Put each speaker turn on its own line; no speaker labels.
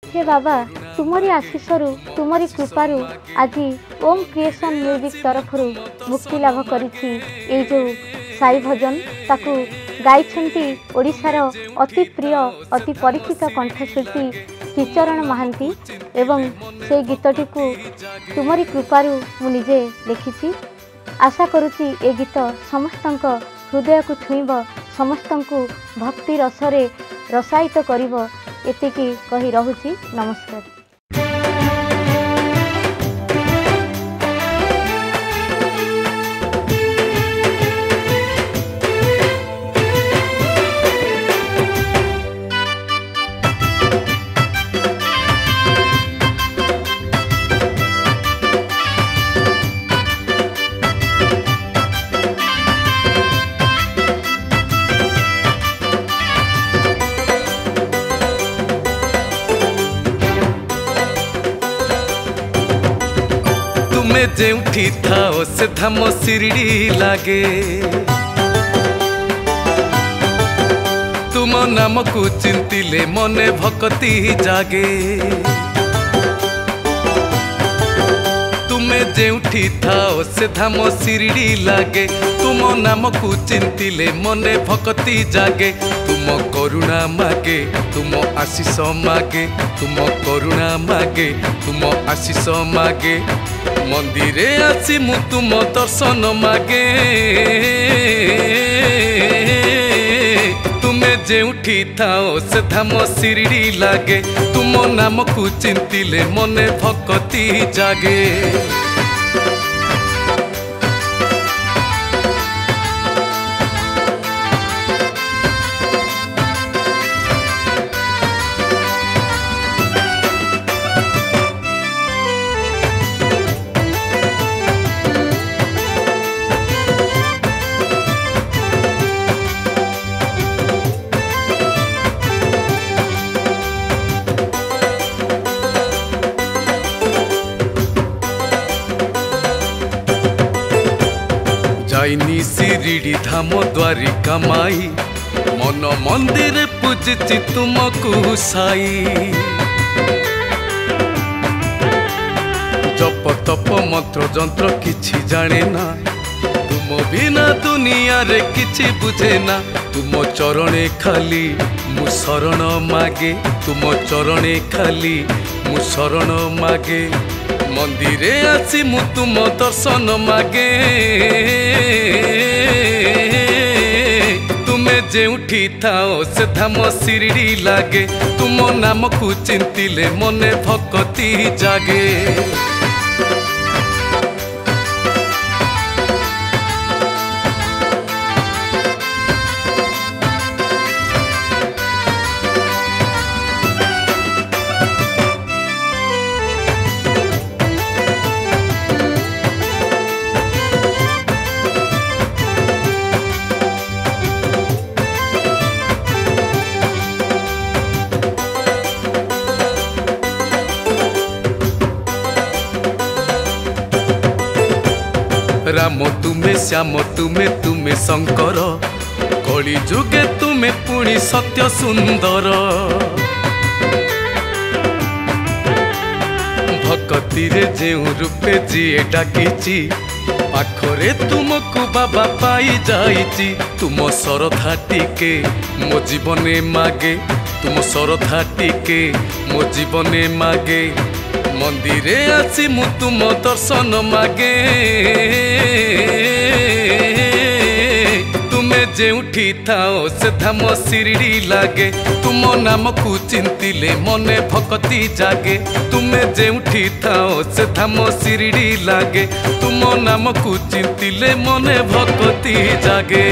हे बाबा तुमरी आशीषरू तुमरी कृपारू आज ओम creation music तरफ मुक्ति लाभ करिछि ए जो साई भजन ताकू गाइछंती ओडिशार अति प्रिय अति परिचित कंठशिल्पी श्रीचरण महांती एवं से गीतटी को तुमरी कृपारू मु निजे लिखिछि। आशा करुछि ए गीत समस्तंक हृदय को छुईब समस्तंकु भक्ति रसरे रसायित करिब एतिकी कही रहुछि। नमस्कार।
तुम्हें जेउठी थाओ से धाम शिरडी लागे तुम नाम को चिंतिले मने भक्ति जागे। तुम्हें जेउठी थाओ से धाम शिरडी लागे तुम नाम को चिंतिले मने भक्ति जागे। तुम करुणा मागे तुम आशीष मागे तुम करुणा मागे तुम आशीष मागे। मंदिरे आसी मु तुम दर्शन मागे तुम्हें जेउठी थाओ से धाम शिरडी लागे तुम नाम को चिंतिले मने भक्ति जागे। जाइनी शिरडी धाम द्वारिका माई मन मंदिर पूजिछि तुमको साई। जप तप मंत्र जंत्र किछि जाने ना तुम बिना दुनिया रे किछि बुझे ना। तुम चरणे खाली मु शरण मागे तुम चरणे खाली मु शरण मागे। मंदिरे आसी मु तुम दर्शन मागे तुम्हें जेउठी थाओ से धाम शिरडी लागे तुम नाम को चिंतिले मने भक्ति जागे। राम तुम्हें श्याम तुम्हें तुम्हें शंकर कली जुगे तुम्हें पुणी सत्य सुंदर। भक्ति रे जेउ रूपे जीए डाकिची पाखरे तुमको बाबा पाई जाइची। तुम श्रद्धा टिके मो जीवने मागे तुम श्रद्धा टिके मो जीवने मागे। मंदिरे आसी मु तुम दर्शन मागे तुम्हें जेउठी थाओ से धाम शिरडी लागे तुम नाम को चिंतिले मने भक्ति जागे। तुम्हें जेउठी थाओ से धाम शिरडी लागे तुम नाम को चिंतिले मने भक्ति जागे।